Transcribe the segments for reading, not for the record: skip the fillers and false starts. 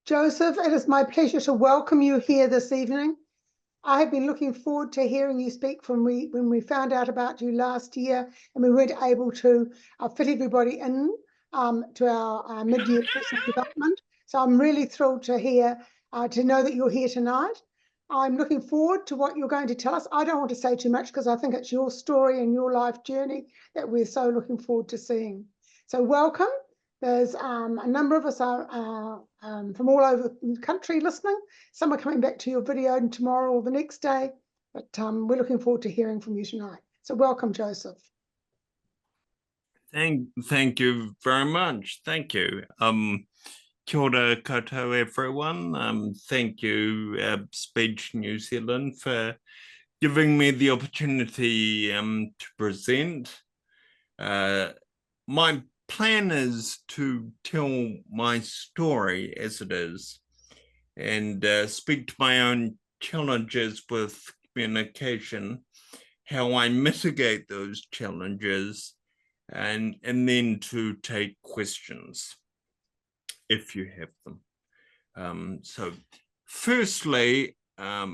Joseph, it is my pleasure to welcome you here this evening. I have been looking forward to hearing you speak from when we found out about you last year and we weren't able to fit everybody in to our mid-year personal development. So I'm really thrilled to know that you're here tonight. I'm looking forward to what you're going to tell us. I don't want to say too much because I think it's your story and your life journey that we're so looking forward to seeing. So welcome. There's a number of us are from all over the country listening. Some are coming back to your video tomorrow or the next day, but we're looking forward to hearing from you tonight. So welcome, Joseph. Thank you very much. Thank you. Kia ora koutou, everyone. Thank you, Speech New Zealand, for giving me the opportunity to present. My plan is to tell my story as it is and speak to my own challenges with communication, how I mitigate those challenges, and then to take questions if you have them. So firstly, I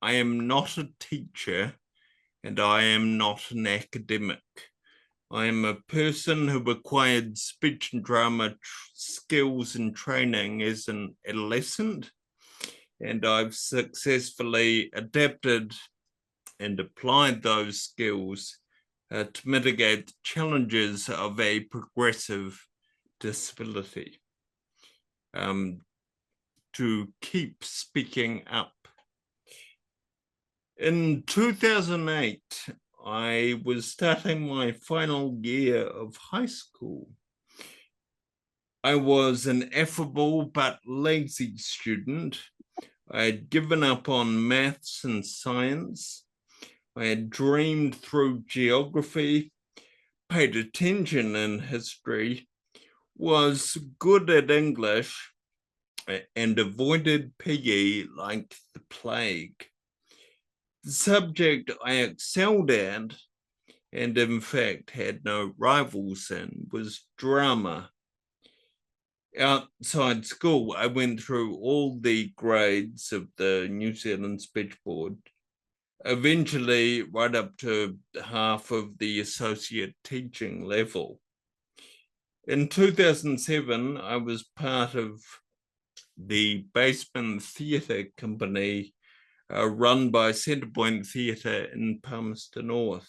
am not a teacher and I am not an academic. I am a person who acquired speech and drama skills and training as an adolescent, and I've successfully adapted and applied those skills to mitigate the challenges of a progressive disability, to keep speaking up. In 2008, I was starting my final year of high school. I was an affable but lazy student. I had given up on maths and science. I had dreamed through geography, paid attention in history, was good at English, and avoided PE like the plague. The subject I excelled at, and in fact had no rivals in, was drama. Outside school, I went through all the grades of the New Zealand Speech Board, eventually right up to half of the associate teaching level. In 2007, I was part of the Basement Theatre Company run by Centrepoint Theatre in Palmerston North.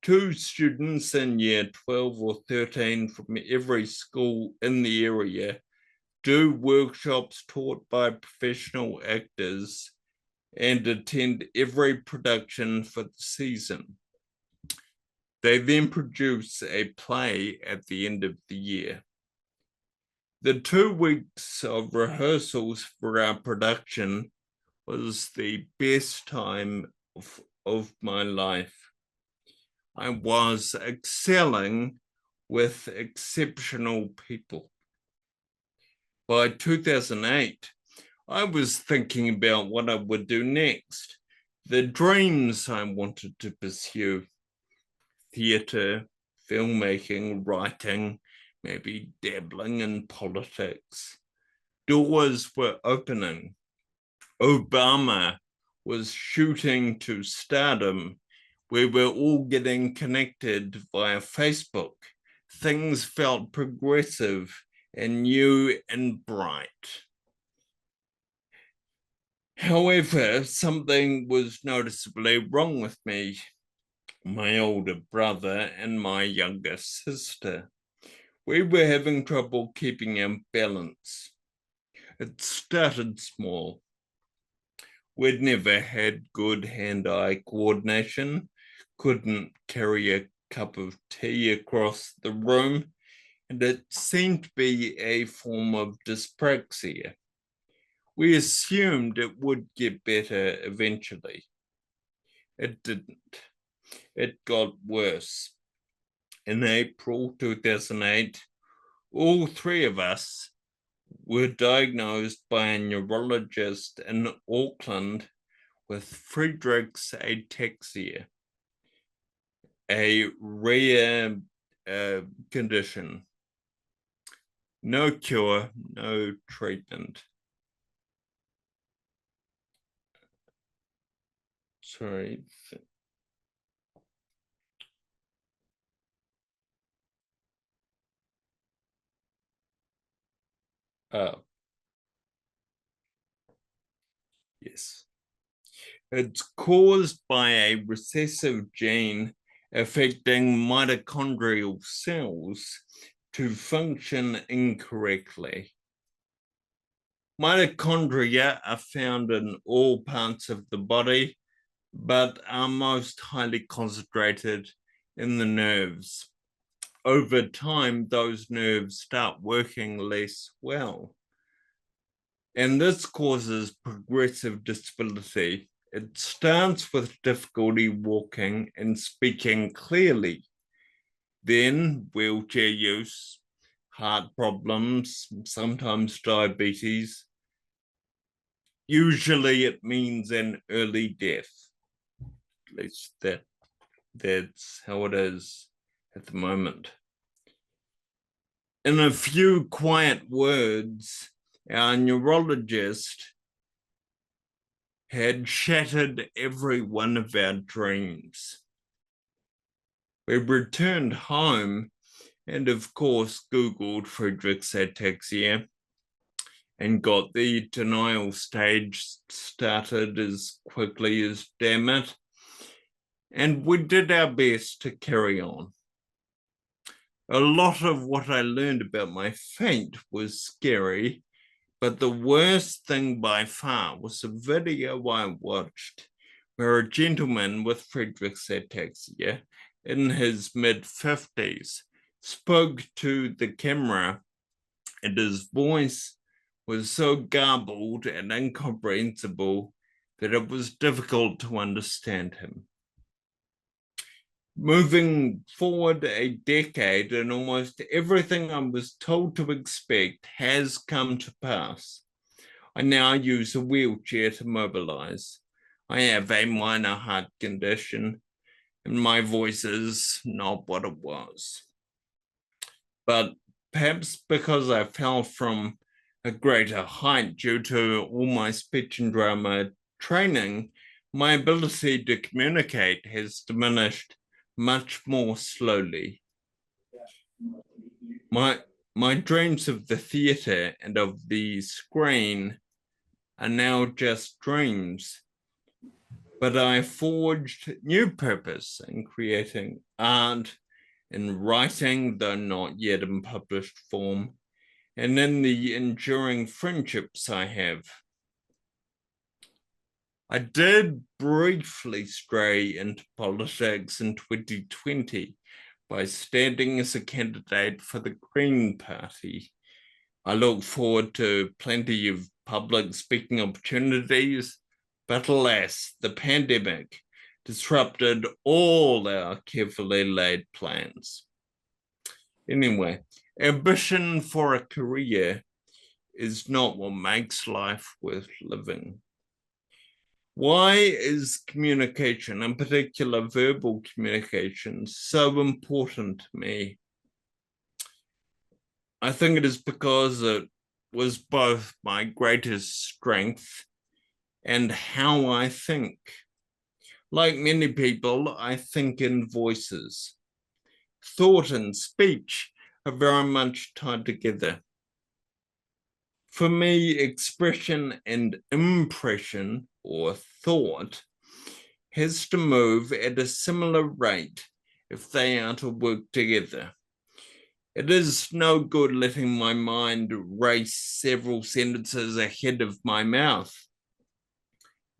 2 students in year 12 or 13 from every school in the area do workshops taught by professional actors and attend every production for the season. They then produce a play at the end of the year. The 2 weeks of rehearsals for our production was the best time of my life. I was excelling with exceptional people. By 2008, I was thinking about what I would do next, the dreams I wanted to pursue: theatre, filmmaking, writing, maybe dabbling in politics. Doors were opening. Obama was shooting to stardom. We were all getting connected via Facebook. Things felt progressive and new and bright. However, something was noticeably wrong with me, my older brother and my younger sister. We were having trouble keeping our balance. It started small. We'd never had good hand-eye coordination, couldn't carry a cup of tea across the room, and it seemed to be a form of dyspraxia. We assumed it would get better eventually. It didn't. It got worse. In April 2008, all 3 of us were diagnosed by a neurologist in Auckland with Friedreich's ataxia, a rare condition. No cure, no treatment. Sorry. Oh, yes. It's caused by a recessive gene affecting mitochondrial cells to function incorrectly. Mitochondria are found in all parts of the body, but are most highly concentrated in the nerves. Over time, those nerves start working less well. And this causes progressive disability. It starts with difficulty walking and speaking clearly, then wheelchair use, heart problems, sometimes diabetes. Usually it means an early death. At least that's how it is at the moment. In a few quiet words, our neurologist had shattered every one of our dreams. We returned home and, of course, Googled Friedreich's ataxia and got the denial stage started as quickly as damn it. And we did our best to carry on. A lot of what I learned about my fate was scary, but the worst thing by far was a video I watched where a gentleman with Friedreich's ataxia in his mid-50s spoke to the camera, and his voice was so garbled and incomprehensible that it was difficult to understand him. Moving forward a decade, and almost everything I was told to expect has come to pass. I now use a wheelchair to mobilize. I have a minor heart condition, and my voice is not what it was. But perhaps because I fell from a greater height due to all my speech and drama training, my ability to communicate has diminished much more slowly. My dreams of the theatre and of the screen are now just dreams, but I forged new purpose in creating art, in writing, though not yet in published form, and in the enduring friendships I have. I did briefly stray into politics in 2020 by standing as a candidate for the Green Party. I look forward to plenty of public speaking opportunities, but alas, the pandemic disrupted all our carefully laid plans. Anyway, ambition for a career is not what makes life worth living. Why is communication, in particular verbal communication, so important to me? I think it is because it was both my greatest strength and how I think. Like many people, I think in voices. Thought and speech are very much tied together. For me, expression and impression, or thought, has to move at a similar rate if they are to work together. It is no good letting my mind race several sentences ahead of my mouth.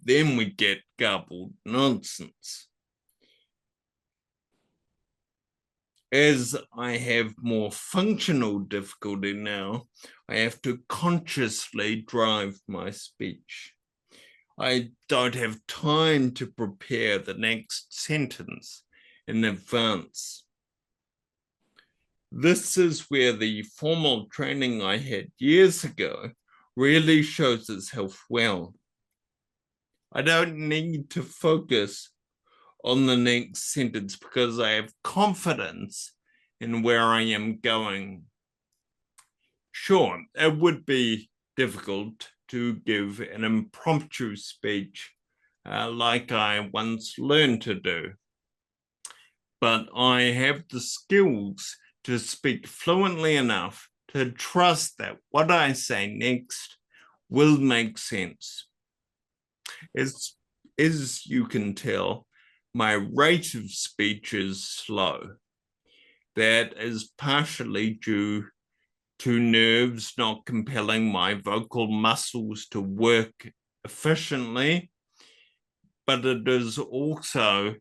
Then we get garbled nonsense. As I have more functional difficulty now, I have to consciously drive my speech. I don't have time to prepare the next sentence in advance. This is where the formal training I had years ago really shows itself well. I don't need to focus on the next sentence because I have confidence in where I am going. Sure, it would be difficult to give an impromptu speech like I once learned to do, but I have the skills to speak fluently enough to trust that what I say next will make sense. As you can tell, my rate of speech is slow. That is partially due to nerves not compelling my vocal muscles to work efficiently, but it is also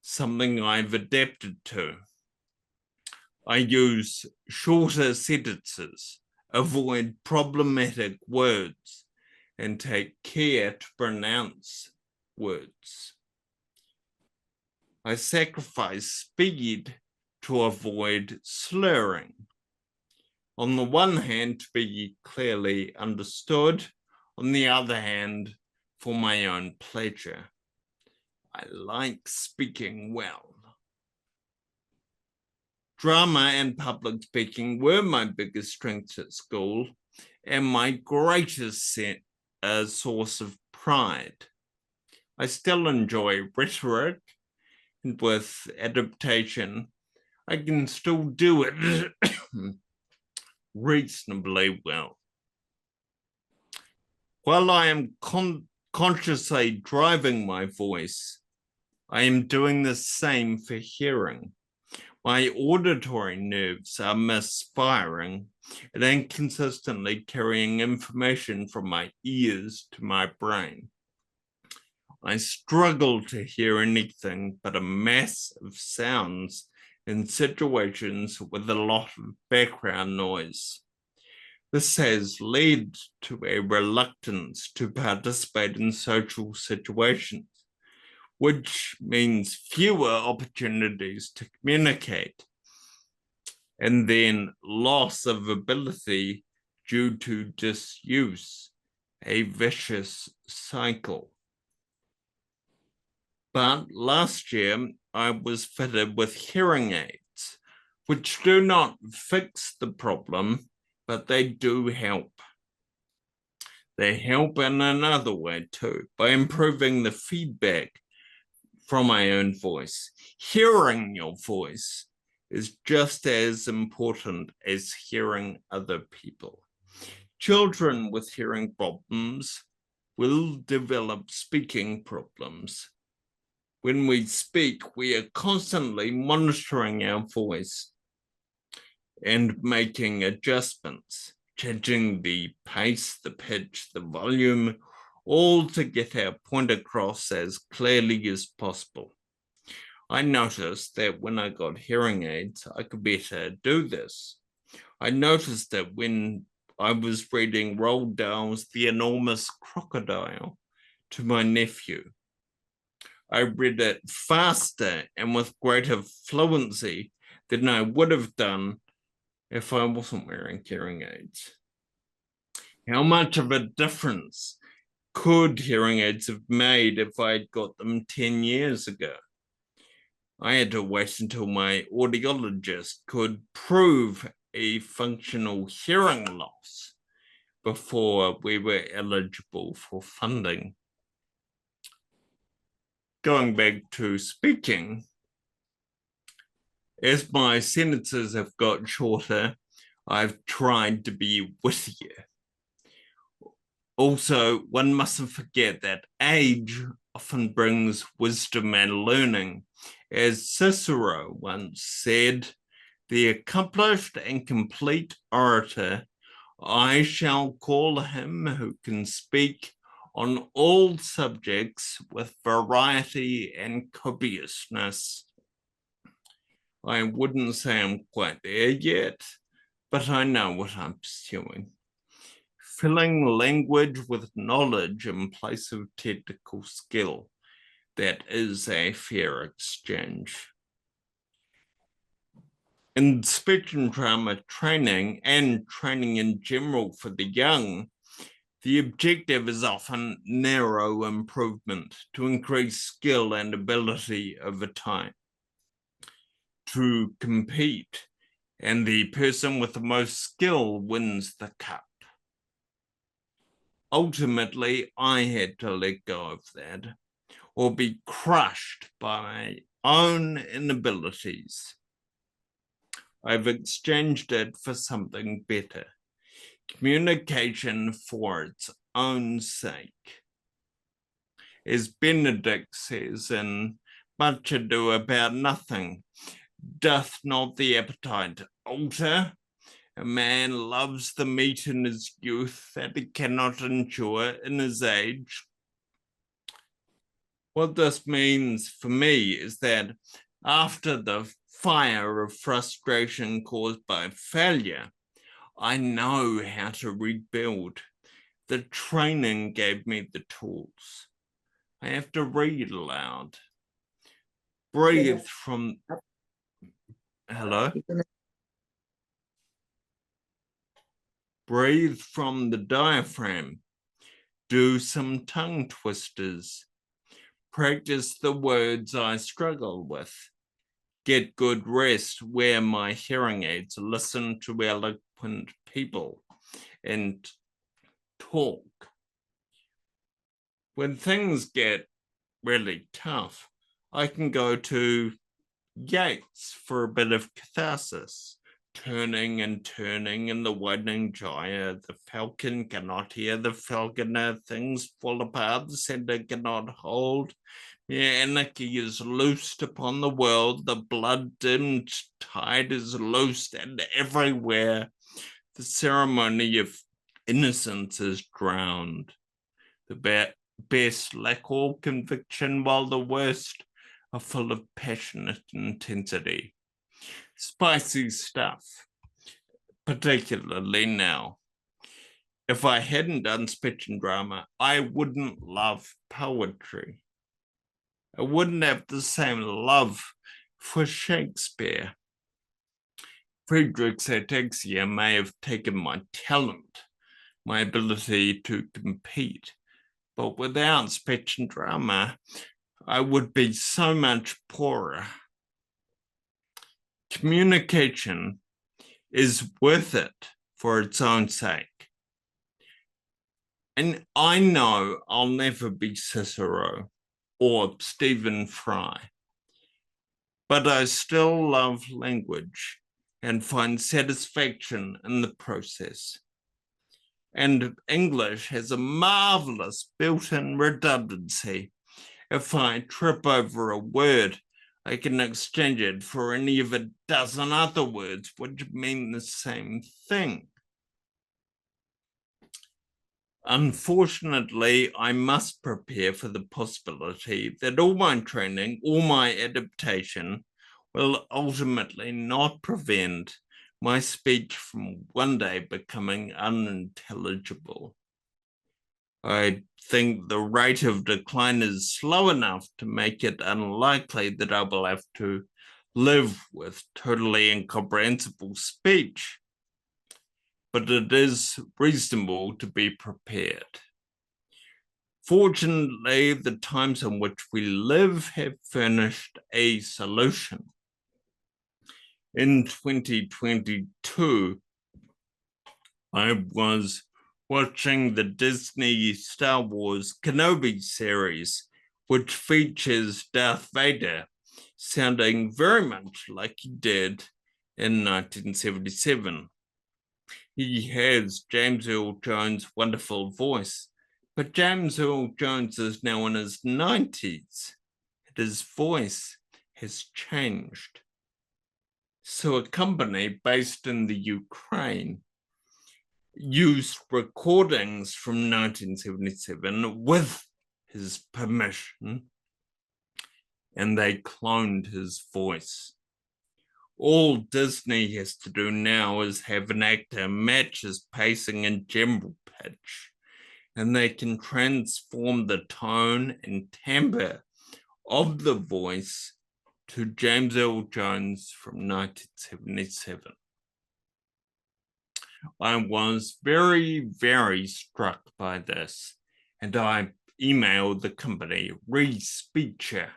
something I've adapted to. I use shorter sentences, avoid problematic words, and take care to pronounce words. I sacrifice speed to avoid slurring. On the one hand, to be clearly understood, on the other hand, for my own pleasure. I like speaking well. Drama and public speaking were my biggest strengths at school and my greatest source of pride. I still enjoy rhetoric, and with adaptation, I can still do it reasonably well. While I am consciously driving my voice, I am doing the same for hearing. My auditory nerves are misfiring and inconsistently carrying information from my ears to my brain. I struggle to hear anything but a mass of sounds in situations with a lot of background noise. This has led to a reluctance to participate in social situations, which means fewer opportunities to communicate, and then loss of ability due to disuse, a vicious cycle. But last year, I was fitted with hearing aids, which do not fix the problem, but they do help. They help in another way too, by improving the feedback from my own voice. Hearing your voice is just as important as hearing other people. Children with hearing problems will develop speaking problems. When we speak, we are constantly monitoring our voice and making adjustments, changing the pace, the pitch, the volume, all to get our point across as clearly as possible. I noticed that when I got hearing aids, I could better do this. I noticed that when I was reading Roald Dahl's The Enormous Crocodile to my nephew, I read it faster and with greater fluency than I would have done if I wasn't wearing hearing aids. How much of a difference could hearing aids have made if I had got them 10 years ago? I had to wait until my audiologist could prove a functional hearing loss before we were eligible for funding. Going back to speaking, as my sentences have got shorter, I've tried to be wittier. Also, one mustn't forget that age often brings wisdom and learning. As Cicero once said, the accomplished and complete orator, I shall call him who can speak on all subjects with variety and copiousness. I wouldn't say I'm quite there yet, but I know what I'm pursuing. Filling language with knowledge in place of technical skill. That is a fair exchange. In speech and drama training and training in general for the young, the objective is often narrow improvement to increase skill and ability over time. To compete and the person with the most skill wins the cup. Ultimately, I had to let go of that or be crushed by my own inabilities. I've exchanged it for something better. Communication for its own sake. As Benedict says in Much Ado About Nothing, doth not the appetite alter? A man loves the meat in his youth that he cannot endure in his age. What this means for me is that after the fire of frustration caused by failure, I know how to rebuild. The training gave me the tools. I have to read aloud. Breathe from... Hello? Breathe from the diaphragm. Do some tongue twisters. Practice the words I struggle with. Get good rest, wear my hearing aids, listen to eloquent people, and talk. When things get really tough, I can go to Yeats for a bit of catharsis. Turning and turning in the widening gyre, the falcon cannot hear the falconer, things fall apart, the center cannot hold. Anarchy is loosed upon the world, the blood-dimmed tide is loosed, and everywhere the ceremony of innocence is drowned. The best lack all conviction, while the worst are full of passionate intensity. Spicy stuff, particularly now. If I hadn't done speech and drama, I wouldn't love poetry. I wouldn't have the same love for Shakespeare. Friedrich's ataxia may have taken my talent, my ability to compete, but without speech and drama, I would be so much poorer. Communication is worth it for its own sake. And I know I'll never be Cicero or Stephen Fry, but I still love language and find satisfaction in the process. And English has a marvelous built-in redundancy. If I trip over a word, I can exchange it for any of a dozen other words which mean the same thing. Unfortunately, I must prepare for the possibility that all my training, all my adaptation will ultimately not prevent my speech from one day becoming unintelligible. I think the rate of decline is slow enough to make it unlikely that I will have to live with totally incomprehensible speech, but it is reasonable to be prepared. Fortunately, the times in which we live have furnished a solution. In 2022, I was watching the Disney Star Wars Kenobi series, which features Darth Vader sounding very much like he did in 1977. He has James Earl Jones' wonderful voice, but James Earl Jones is now in his 90s, and his voice has changed. So a company based in the Ukraine used recordings from 1977 with his permission, and they cloned his voice. All Disney has to do now is have an actor match his pacing and general pitch, and they can transform the tone and timbre of the voice to James Earl Jones from 1977. I was very, very struck by this, and I emailed the company, Respeecher.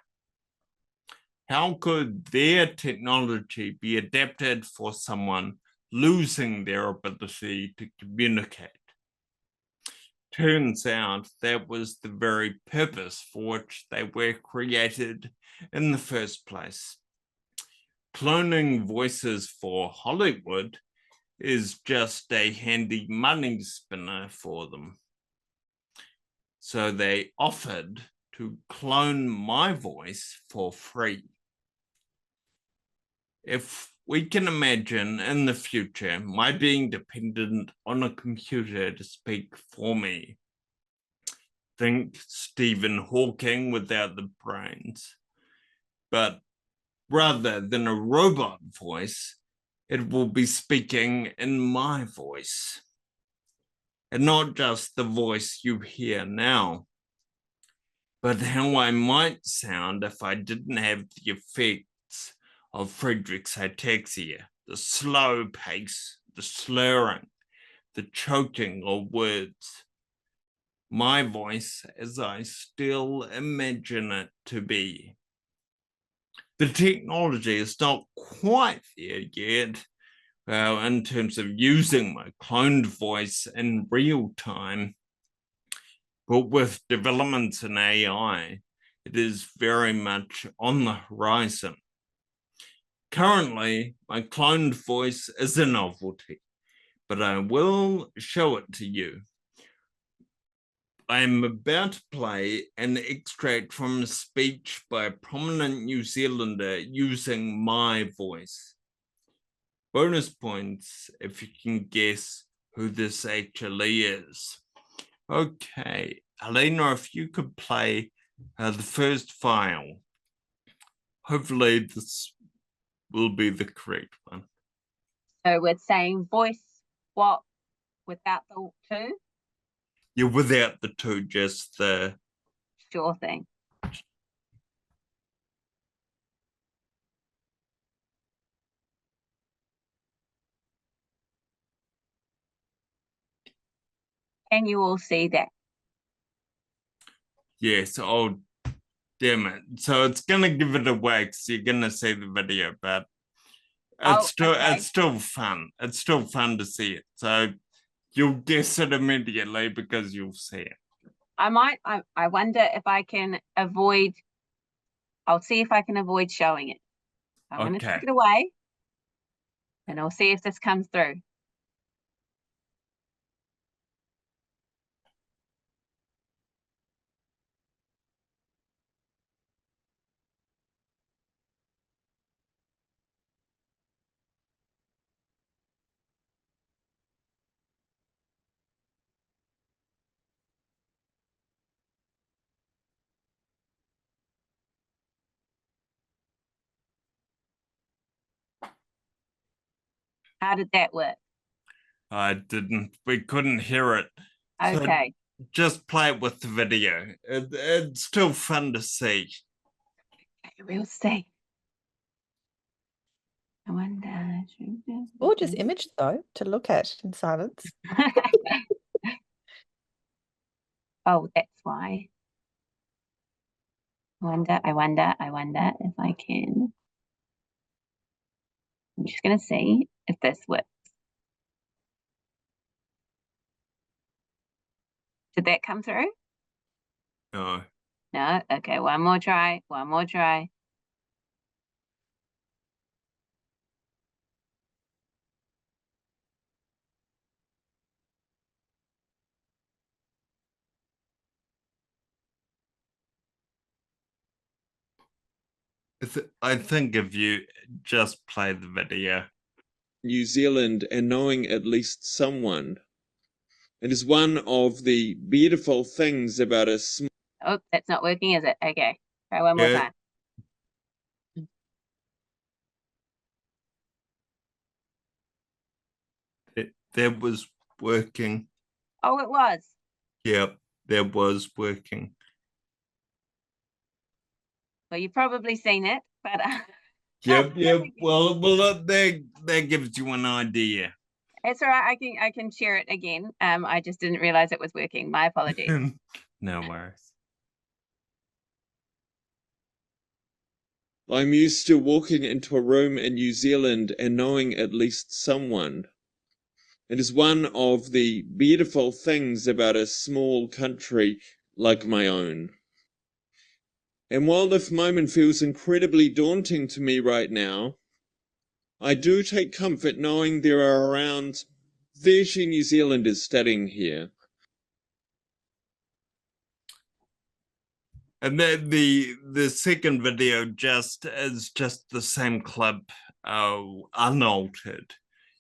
how could their technology be adapted for someone losing their ability to communicate? Turns out that was the very purpose for which they were created in the first place. Cloning voices for Hollywood is just a handy money spinner for them. So they offered to clone my voice for free. If we can imagine in the future my being dependent on a computer to speak for me, think Stephen Hawking without the brains, but rather than a robot voice, it will be speaking in my voice. And not just the voice you hear now, but how I might sound if I didn't have the effects of Friedrich's ataxia, the slow pace, the slurring, the choking of words. My voice as I still imagine it to be. The technology is not quite there yet, in terms of using my cloned voice in real time, but with developments in AI, it is very much on the horizon. Currently, my cloned voice is a novelty, but I will show it to you. I am about to play an extract from a speech by a prominent New Zealander using my voice. Bonus points if you can guess who this actually is. Okay, Helena, if you could play the first file. Hopefully this will be the correct one. So we're saying voice what without the two? Yeah, without the two, just the... Sure thing. Can you all see that? Yes, oh, damn it. So it's going to give it away because you're going to see the video, but it's still fun. It's still fun to see it. So you'll guess it immediately because you'll see it. I wonder if I can avoid, I'll see if I can avoid showing it. I'm going to take it away and I'll see if this comes through. How did that work? We couldn't hear it. Okay. So just play it with the video. It's still fun to see. Okay, we'll see. I wonder. Gorgeous image though to look at in silence. Oh, that's why. I wonder if I can. I'm just going to see if this works. Did that come through? No. No? Okay, one more try. I think if you just play the video. New Zealand and knowing at least someone. It is one of the beautiful things about a small... Oh, that's not working, is it? Okay, try one more time. That was working. Oh, it was. Yep, that was working. Well, you've probably seen it, but Yep. Well, that gives you an idea. it's all right. I can share it again. I just didn't realize it was working. My apologies. No worries. I'm used to walking into a room in New Zealand and knowing at least someone. It is one of the beautiful things about a small country like my own. And while this moment feels incredibly daunting to me right now, I do take comfort knowing there are around 30 New Zealanders studying here. And then the second video is just the same clip, unaltered.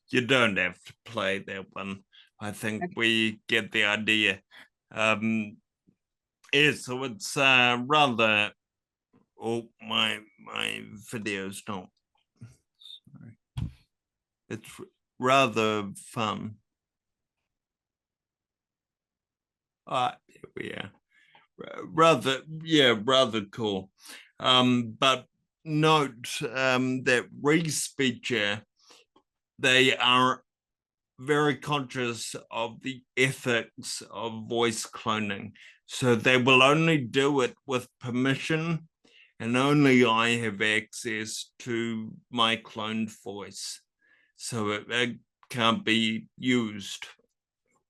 You don't have to play that one. I think we get the idea. Yeah, so it's rather. Oh, my video's not. Sorry. It's rather fun. Here we are. Rather cool. But note that re-speecher, they are very conscious of the ethics of voice cloning. So they will only do it with permission, and only I have access to my cloned voice. So it can't be used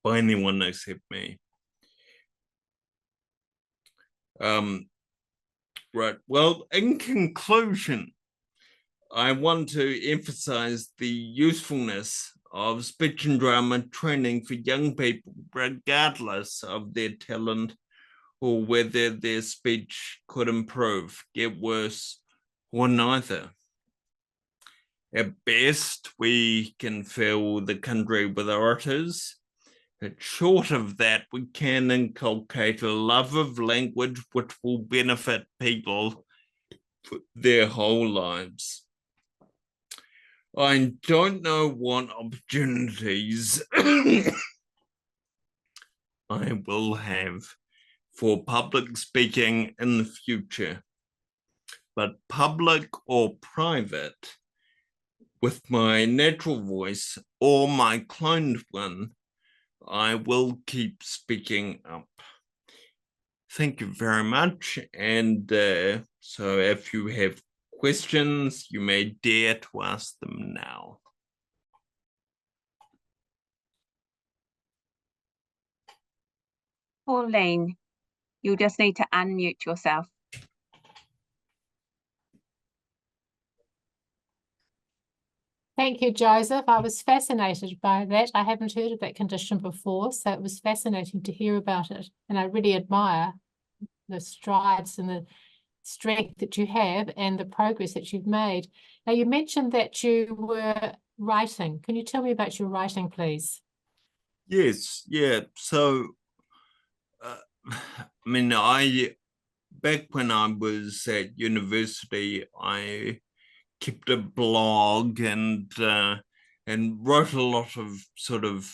by anyone except me. Right. Well, in conclusion, I want to emphasize the usefulness of speech and drama training for young people, regardless of their talent or whether their speech could improve, get worse, or neither. At best, we can fill the country with orators. But short of that, we can inculcate a love of language which will benefit people for their whole lives. I don't know what opportunities I will have for public speaking in the future, but public or private, with my natural voice or my cloned one, I will keep speaking up. Thank you very much. And so if you have questions, you may dare to ask them now. Pauline, you just need to unmute yourself. Thank you, Joseph. I was fascinated by that. I haven't heard of that condition before, so it was fascinating to hear about it. And I really admire the strides and the strength that you have and the progress that you've made. Now, you mentioned that you were writing. Can you tell me about your writing, please? Yes, yeah. So, I mean, back when I was at university, I kept a blog and wrote a lot of sort of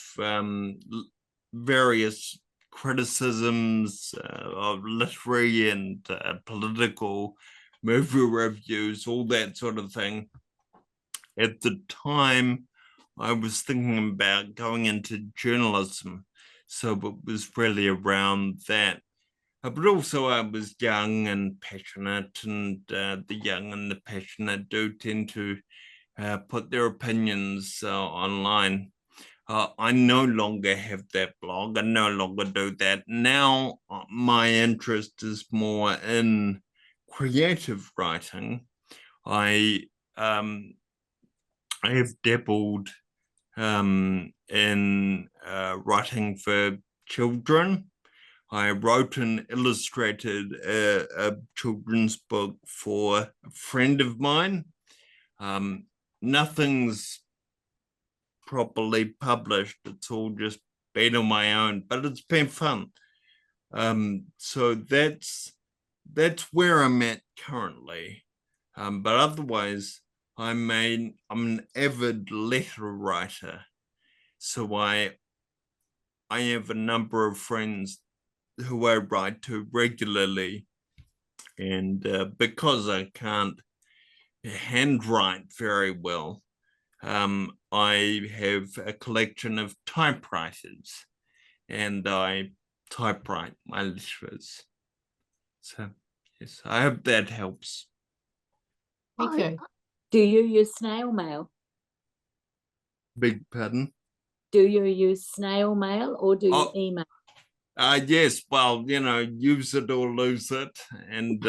various criticisms of literary and political, movie reviews, all that sort of thing. At the time, I was thinking about going into journalism, so it was really around that. But also I was young and passionate, and the young and the passionate do tend to put their opinions online. I no longer have that blog. I no longer do that. Now my interest is more in creative writing. I have dabbled in writing for children. I wrote and illustrated a children's book for a friend of mine. Nothing's properly published. It's all just been on my own, but it's been fun. So that's where I'm at currently. But otherwise, I'm an avid letter writer. So I have a number of friends who I write to regularly, and because I can't handwrite very well, I have a collection of typewriters, and I typewrite my letters. So yes, I hope that helps. Thank you. Do you use snail mail? Big pardon. Do you use snail mail or do you email? Yes, well, use it or lose it. And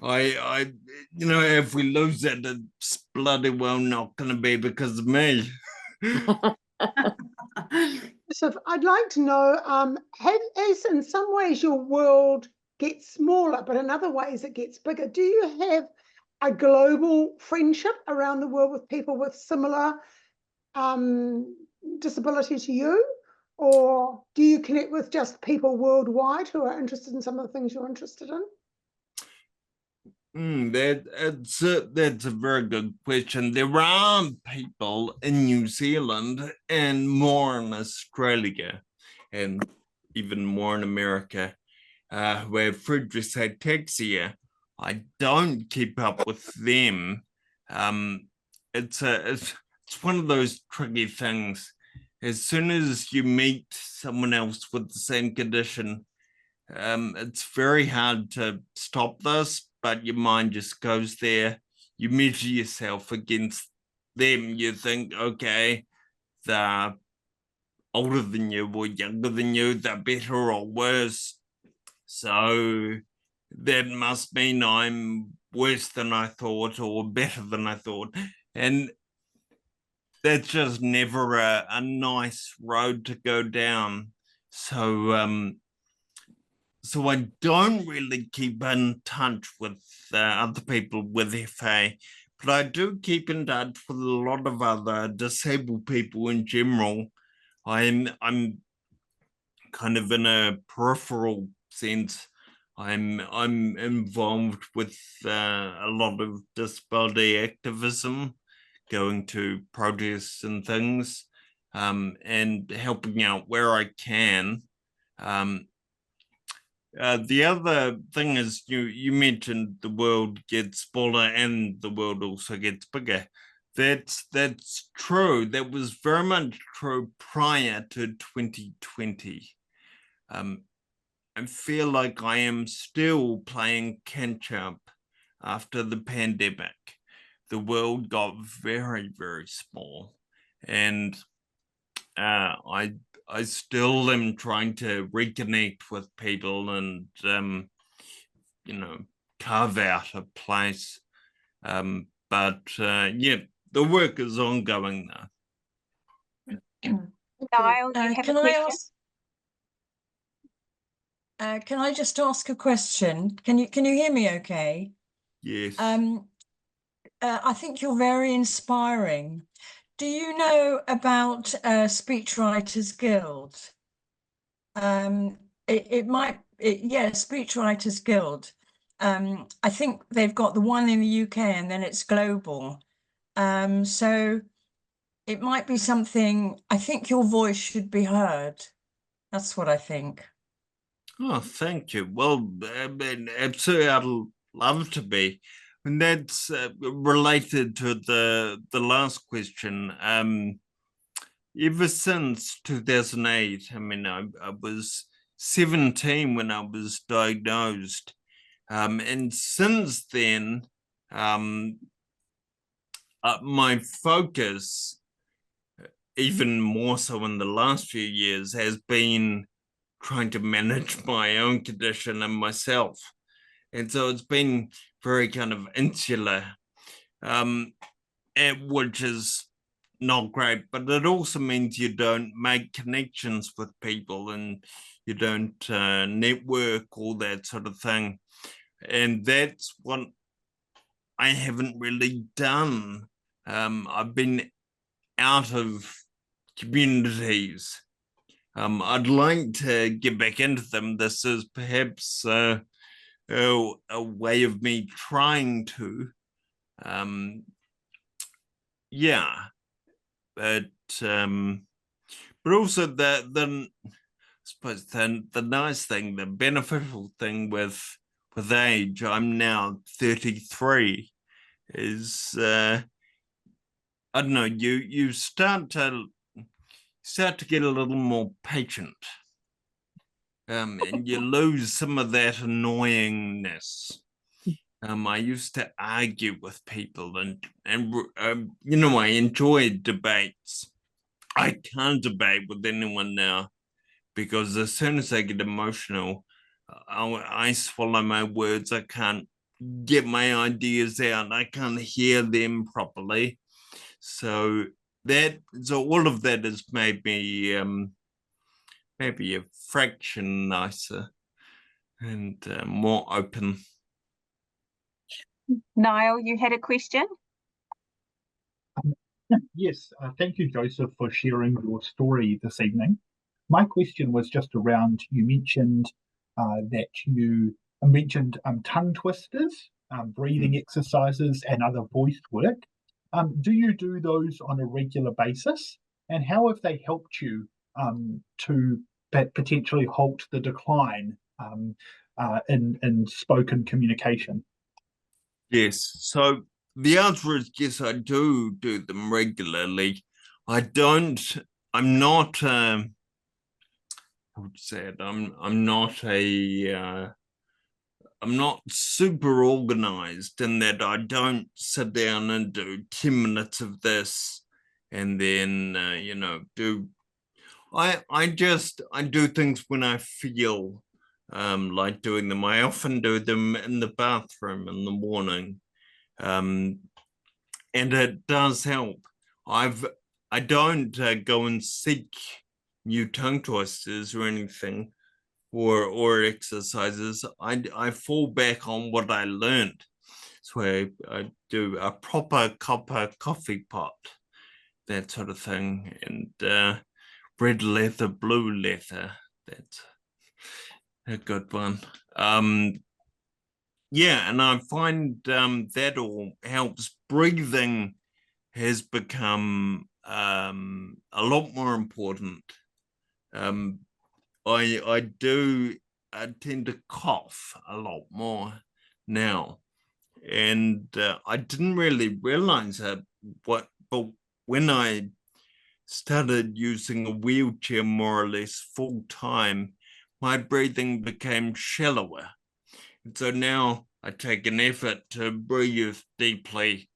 if we lose it, it's bloody well not going to be because of me. So I'd like to know, as in some ways your world gets smaller, but in other ways it gets bigger. Do you have a global friendship around the world with people with similar disability to you? Or do you connect with just people worldwide who are interested in some of the things you're interested in? That's a very good question. There are people in New Zealand and more in Australia and even more in America who have Friedreich's ataxia. I don't keep up with them. It's one of those tricky things. As soon as you meet someone else with the same condition, it's very hard to stop this, but your mind just goes there. You measure yourself against them. You think, okay, they're older than you or younger than you, they're better or worse. So that must mean I'm worse than I thought or better than I thought. And that's just never a nice road to go down. So I don't really keep in touch with other people with FA, but I do keep in touch with a lot of other disabled people in general. I'm kind of in a peripheral sense. I'm involved with a lot of disability activism, going to protests and things, and helping out where I can. The other thing is you mentioned the world gets smaller and the world also gets bigger. That's true. That was very much true prior to 2020. I feel like I am still playing catch up after the pandemic. The world got very, very small, and I still am trying to reconnect with people and carve out a place. But yeah, the work is ongoing now. Niall, do you have a question? Can I just ask a question? Can you hear me okay? Yes. I think you're very inspiring. Do you know about Speechwriters Guild? Speechwriters Guild. I think they've got the one in the UK and then it's global. So it might be something, I think your voice should be heard. That's what I think. Oh, thank you. Well, absolutely, I'd love to be. And that's related to the last question. Ever since 2008, I mean, I was 17 when I was diagnosed. And since then, my focus, even more so in the last few years, has been trying to manage my own condition and myself. And so it's been very kind of insular, which is not great, but it also means you don't make connections with people and you don't network, all that sort of thing. And that's what I haven't really done. I've been out of communities. I'd like to get back into them. This is perhaps a way of me trying to. Yeah, but also I suppose the nice thing, the beneficial thing with age, I'm now 33, is I don't know, you start to get a little more patient, and you lose some of that annoyingness. I used to argue with people, and you know, I enjoyed debates. I can't debate with anyone now because as soon as I get emotional, I swallow my words. I can't get my ideas out. I can't hear them properly. So all of that has made me maybe a fraction nicer and more open. Niall, you had a question? Yes, thank you, Joseph, for sharing your story this evening. My question was just around, you mentioned that you mentioned tongue twisters, breathing exercises, and other voice work. Do you do those on a regular basis? And how have they helped you to potentially halt the decline in spoken communication? Yes, so the answer is yes, I do them regularly. I'm not, I would say it, I'm not super organized in that I don't sit down and do 10 minutes of this and then, you know, I do things when I feel like doing them. I often do them in the bathroom in the morning. And it does help. I don't go and seek new tongue twisters or anything or exercises. I fall back on what I learned. So I do a proper copper coffee pot, that sort of thing, and red leather, blue leather. That's a good one. Yeah, and I find that all helps. Breathing has become a lot more important. I tend to cough a lot more now, and I didn't really realize that. But when I started using a wheelchair more or less full time, my breathing became shallower. And so now I take an effort to breathe deeply,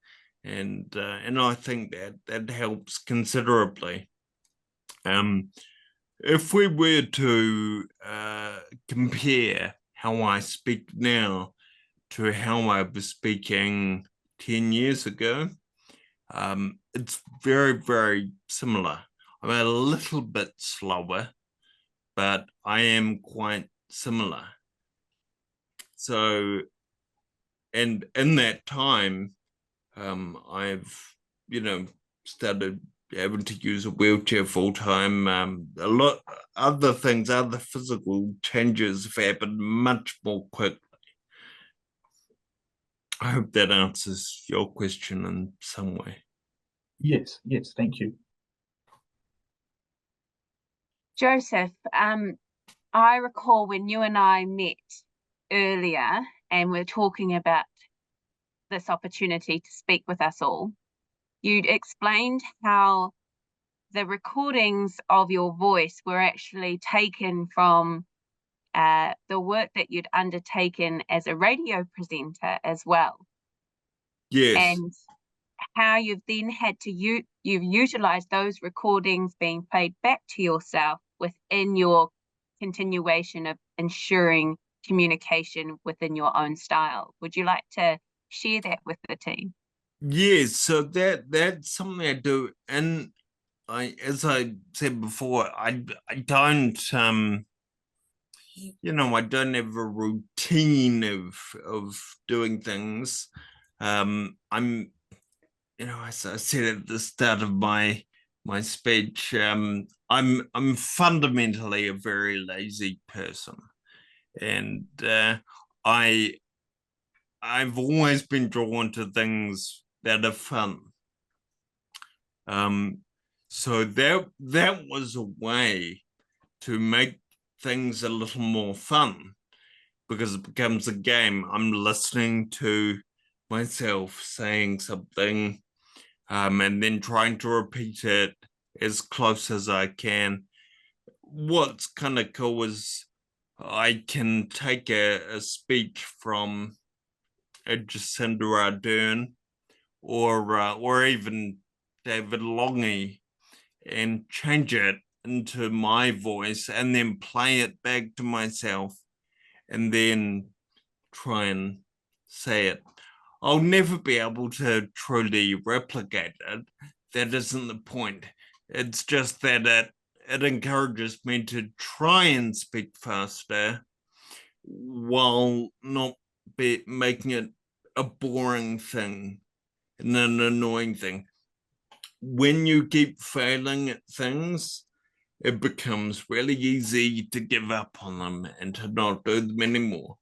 and I think that helps considerably. If we were to compare how I speak now to how I was speaking 10 years ago, it's very, very similar. I'm a little bit slower, but I am quite similar. So, and in that time, I've, you know, started able to use a wheelchair full time. A lot other things, other physical changes have happened much more quickly. I hope that answers your question in some way. Yes, thank you. Joseph, I recall when you and I met earlier and we're talking about this opportunity to speak with us all, you'd explained how the recordings of your voice were actually taken from the work that you'd undertaken as a radio presenter as well. Yes. And how you've then had to you've utilized those recordings being played back to yourself within your continuation of ensuring communication within your own style. Would you like to share that with the team? Yes, so that's something I do, and as I said before, I don't you know, I don't have a routine of doing things. I'm, you know, as I said at the start of my speech, I'm fundamentally a very lazy person, and I've always been drawn to things that are fun. So that was a way to make things a little more fun, because it becomes a game. I'm listening to myself saying something, and then trying to repeat it as close as I can. What's kind of cool is I can take a speech from Jacinda Ardern or even David Longy and change it into my voice and then play it back to myself and then try and say it. I'll never be able to truly replicate it. That isn't the point. It's just that it encourages me to try and speak faster while not making it a boring thing and an annoying thing. When you keep failing at things, it becomes really easy to give up on them and to not do them anymore.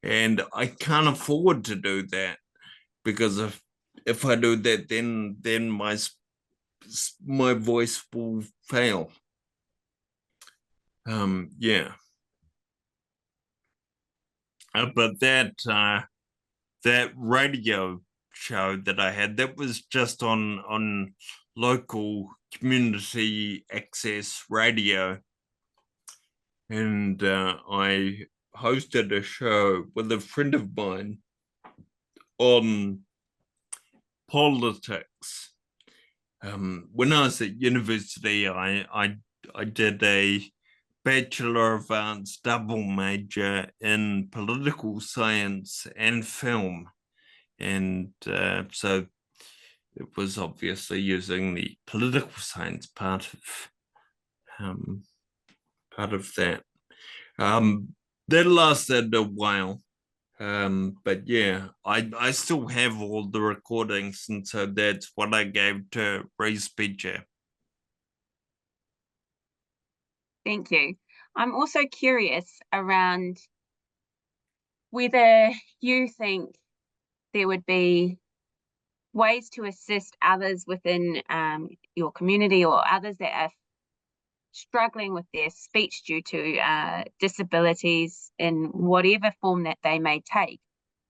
And I can't afford to do that, because if I do that, then my voice will fail. Yeah. But that radio show that I had, that was just on local community access radio, and I hosted a show with a friend of mine on politics. When I was at university, I did a Bachelor of Arts double major in political science and film, and so it was obviously using the political science part of that. That lasted a while, but yeah, I still have all the recordings, and so that's what I gave to Reese Beecher. Thank you. I'm also curious around whether you think there would be ways to assist others within your community or others that are struggling with their speech due to disabilities in whatever form that they may take,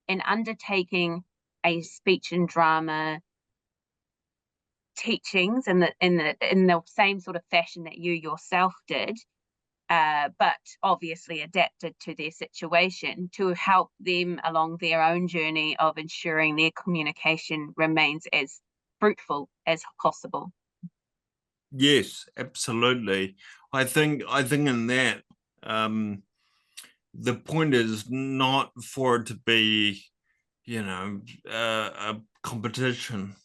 in undertaking a speech and drama teachings in the same sort of fashion that you yourself did, but obviously adapted to their situation to help them along their own journey of ensuring their communication remains as fruitful as possible. Yes, absolutely. I think in that, the point is not for it to be, a competition.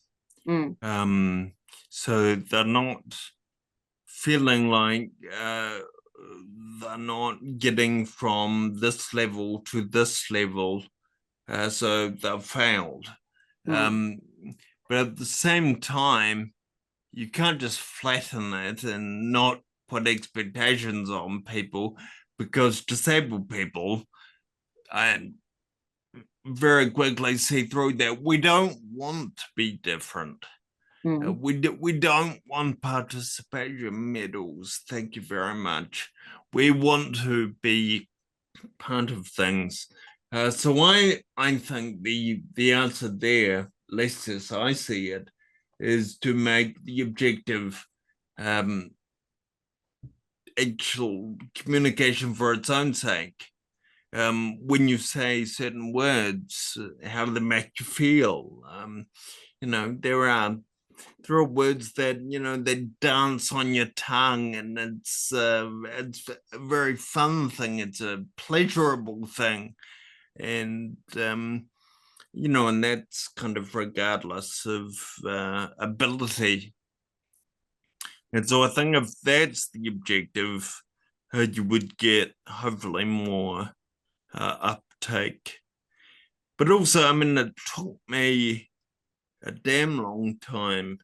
So they're not feeling like they're not getting from this level to this level, so they've failed. But at the same time, you can't just flatten it and not put expectations on people, because disabled people very quickly see through that. We don't want to be different. We don't want participation medals. Thank you very much. We want to be part of things. So I think the answer there, least as I see it, is to make the objective actual communication for its own sake. When you say certain words, how do they make you feel? There are words that they dance on your tongue, and it's a very fun thing. It's a pleasurable thing, and and that's kind of regardless of ability. And so I think if that's the objective, you would get hopefully more uptake. But also, it took me a damn long time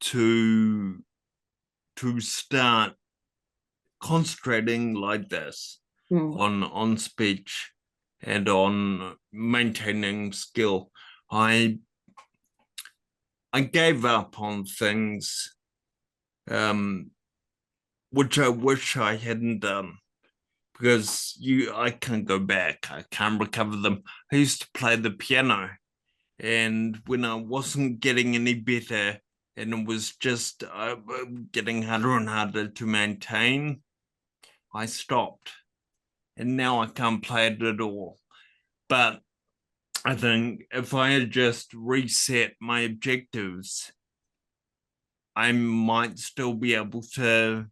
to start concentrating like this on speech and on maintaining skill. I gave up on things which I wish I hadn't done, because I can't go back. I can't recover them. I used to play the piano, and when I wasn't getting any better and it was just getting harder and harder to maintain, I stopped. And now I can't play it at all. But I think if I had just reset my objectives, I might still be able to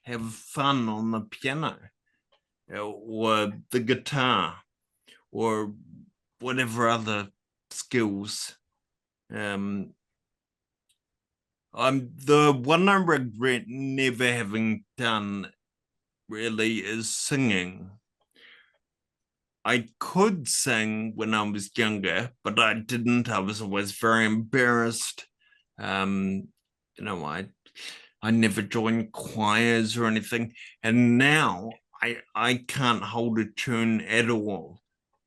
have fun on the piano or the guitar or whatever other skills. I'm the one I regret never having done really is singing. I could sing when I was younger, but I didn't. I was always very embarrassed. You know, I never joined choirs or anything, and now I can't hold a tune at all.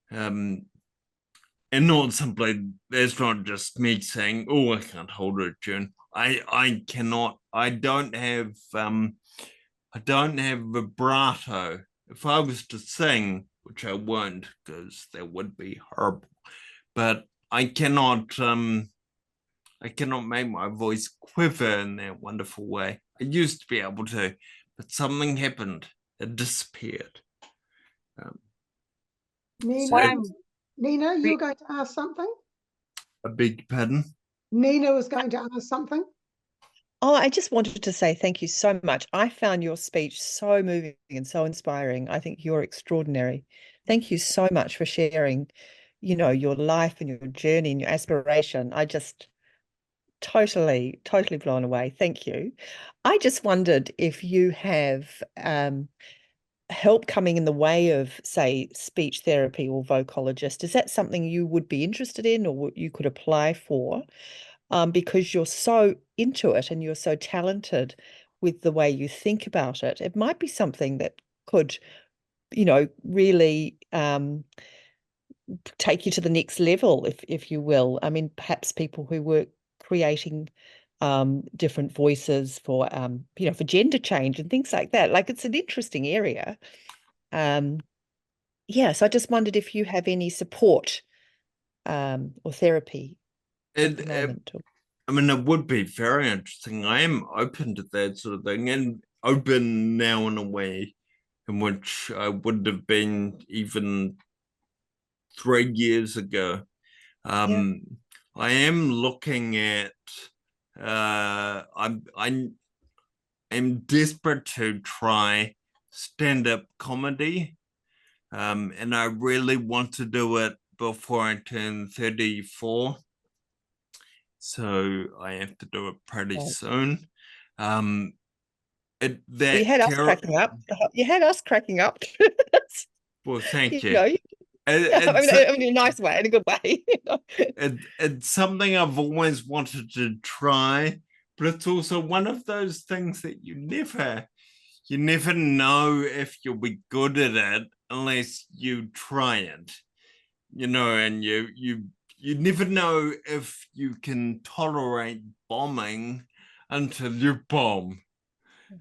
And not simply, that's not just me saying, oh, I can't hold a tune. I cannot. I don't have vibrato. If I was to sing, which I won't, because that would be horrible, but I cannot make my voice quiver in that wonderful way. I used to be able to, but something happened. It disappeared. Nina, you were going to ask something? I beg your pardon? Nina was going to ask something. Oh, I just wanted to say thank you so much. I found your speech so moving and so inspiring. I think you're extraordinary. Thank you so much for sharing, you know, your life and your journey and your aspiration. I just totally blown away. Thank you. I just wondered if you have help coming in the way of, say, speech therapy or vocalogist. Is that something you would be interested in or you could apply for? Because you're so into it and you're so talented with the way you think about it. It might be something that could, you know, really take you to the next level, if you will. I mean, perhaps people who work creating different voices for, you know, for gender change and things like that. Like, it's an interesting area. Yeah, so I just wondered if you have any support or therapy at the moment. I mean, it would be very interesting. I am open to that sort of thing, and open now in a way in which I wouldn't have been even 3 years ago. Yeah. I am looking at. I'm desperate to try stand-up comedy, and I really want to do it before I turn 34. So I have to do it pretty soon. You had us cracking up. You had us cracking up. Well, thank you. Know, I mean, in a nice way, in a good way. It's something I've always wanted to try, but it's also one of those things that you never know if you'll be good at it unless you try it. You know, and you never know if you can tolerate bombing until you bomb.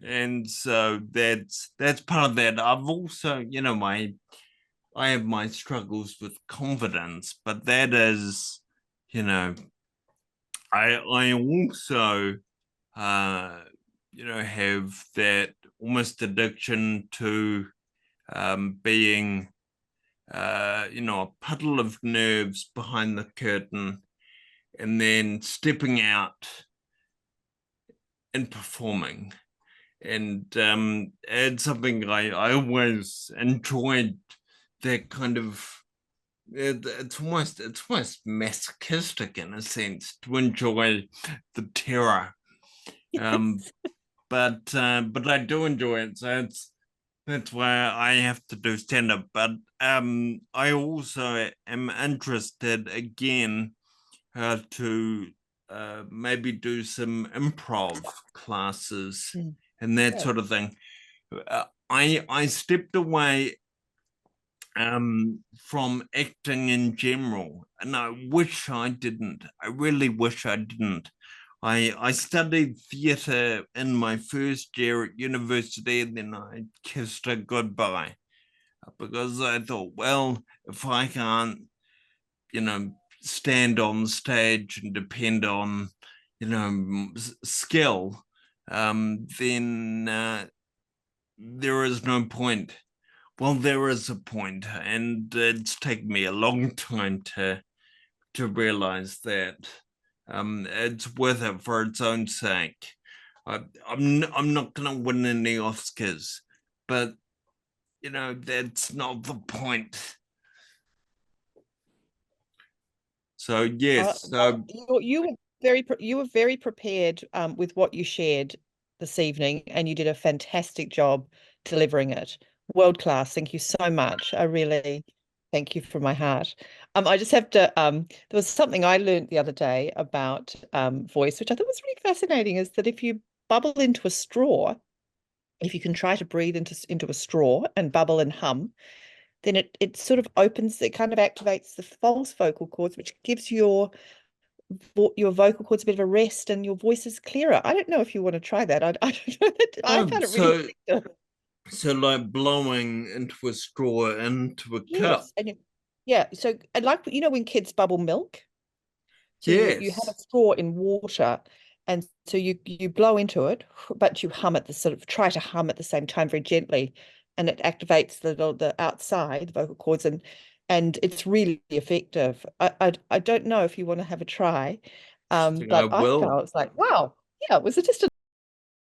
And so that's part of that. I've also, you know, I have my struggles with confidence, but that is, you know, I also you know, have that almost addiction to being you know, a puddle of nerves behind the curtain and then stepping out and performing. And it's something I always enjoyed, that kind of, it's almost masochistic in a sense to enjoy the terror. But I do enjoy it, so that's why I have to do stand-up. But I also am interested again to maybe do some improv classes and that sort of thing. I stepped away from acting in general, and I wish I didn't. I really wish I didn't. I studied theatre in my first year at university, and then I kissed it goodbye because I thought, well, if I can't, you know, stand on stage and depend on, you know, skill, then there is no point. Well, there is a point, and it's taken me a long time to realize that. It's worth it for its own sake. I'm not going to win any Oscars, but you know that's not the point. So yes, well, you were very prepared with what you shared this evening, and you did a fantastic job delivering it. World class. Thank you so much. I really thank you from my heart. I just have to. There was something I learned the other day about voice, which I thought was really fascinating. Is that if you bubble into a straw, if you can try to breathe into a straw and bubble and hum, then it sort of opens, it kind of activates the false vocal cords, which gives your vocal cords a bit of a rest and your voice is clearer. I don't know if you want to try that. I don't know. I found it really effective. So like blowing into a straw into a cup. Yes, yeah. So like when kids bubble milk, so you have a straw in water, and so you blow into it, but you hum at try to hum at the same time very gently, and it activates the outside, the vocal cords, and it's really effective. I don't know if you want to have a try, but I felt it's like, wow, yeah, it was just a